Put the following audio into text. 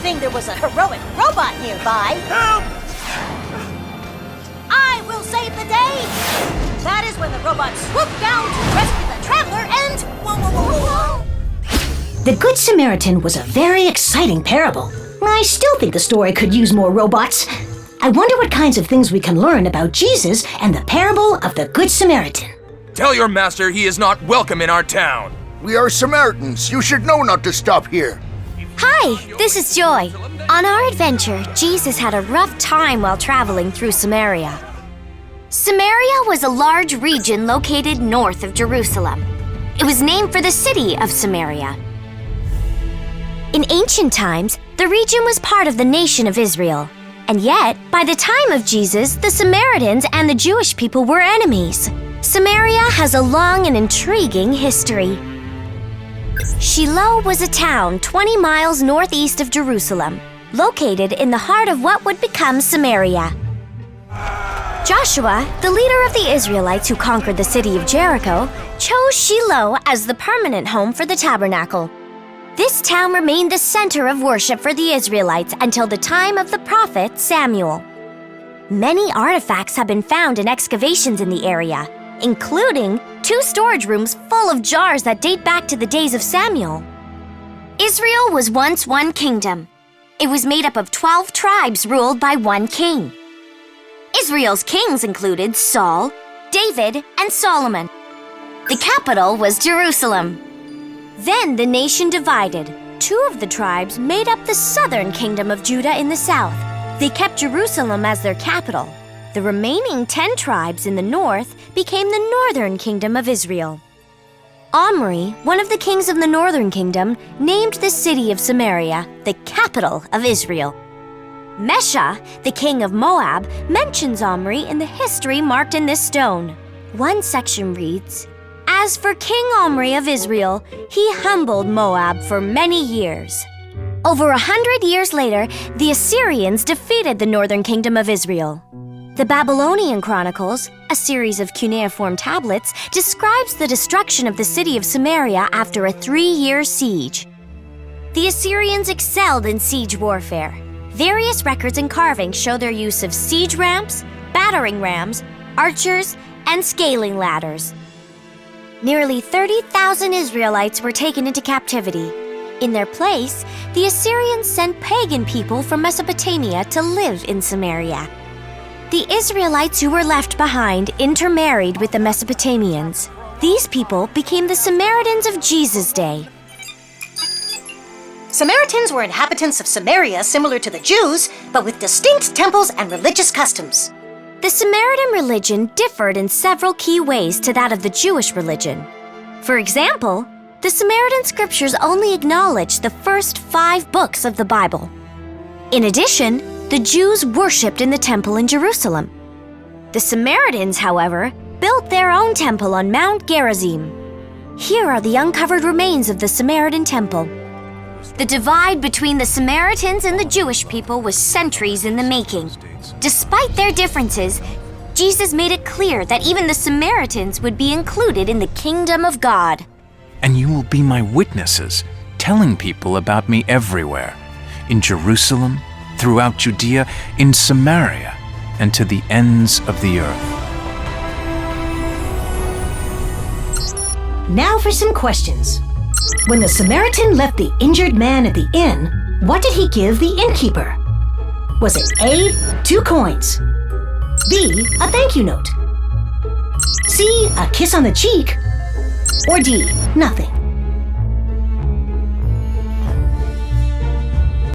thing there was a heroic robot nearby. Help! I will save the day! That is when the robot swooped down to rescue the traveler and... Whoa. The Good Samaritan was a very exciting parable. I still think the story could use more robots. I wonder what kinds of things we can learn about Jesus and the parable of the Good Samaritan. Tell your master he is not welcome in our town. We are Samaritans. You should know not to stop here. Hi, this is Joy. On our adventure, Jesus had a rough time while traveling through Samaria. Samaria was a large region located north of Jerusalem. It was named for the city of Samaria. In ancient times, the region was part of the nation of Israel. And yet, by the time of Jesus, the Samaritans and the Jewish people were enemies. Samaria has a long and intriguing history. Shiloh was a town 20 miles northeast of Jerusalem, located in the heart of what would become Samaria. Joshua, the leader of the Israelites who conquered the city of Jericho, chose Shiloh as the permanent home for the tabernacle. This town remained the center of worship for the Israelites until the time of the prophet Samuel. Many artifacts have been found in excavations in the area, including 2 storage rooms full of jars that date back to the days of Samuel. Israel was once one kingdom. It was made up of 12 tribes ruled by one king. Israel's kings included Saul, David, and Solomon. The capital was Jerusalem. Then the nation divided. 2 of the tribes made up the southern kingdom of Judah in the south. They kept Jerusalem as their capital. The remaining 10 tribes in the north became the northern kingdom of Israel. Omri, one of the kings of the northern kingdom, named the city of Samaria the capital of Israel. Mesha, the king of Moab, mentions Omri in the history marked in this stone. One section reads, "As for King Omri of Israel, he humbled Moab for many years." Over 100 years later, the Assyrians defeated the northern kingdom of Israel. The Babylonian Chronicles, a series of cuneiform tablets, describes the destruction of the city of Samaria after a 3-year siege. The Assyrians excelled in siege warfare. Various records and carvings show their use of siege ramps, battering rams, archers, and scaling ladders. Nearly 30,000 Israelites were taken into captivity. In their place, the Assyrians sent pagan people from Mesopotamia to live in Samaria. The Israelites who were left behind intermarried with the Mesopotamians. These people became the Samaritans of Jesus' day. Samaritans were inhabitants of Samaria similar to the Jews, but with distinct temples and religious customs. The Samaritan religion differed in several key ways to that of the Jewish religion. For example, the Samaritan scriptures only acknowledge the first 5 books of the Bible. In addition, the Jews worshipped in the temple in Jerusalem. The Samaritans, however, built their own temple on Mount Gerizim. Here are the uncovered remains of the Samaritan temple. The divide between the Samaritans and the Jewish people was centuries in the making. Despite their differences, Jesus made it clear that even the Samaritans would be included in the kingdom of God. And you will be my witnesses, telling people about me everywhere, in Jerusalem, throughout Judea, in Samaria, and to the ends of the earth. Now for some questions. When the Samaritan left the injured man at the inn, what did he give the innkeeper? Was it A, 2 coins, B, a thank you note, C, a kiss on the cheek, or D, nothing?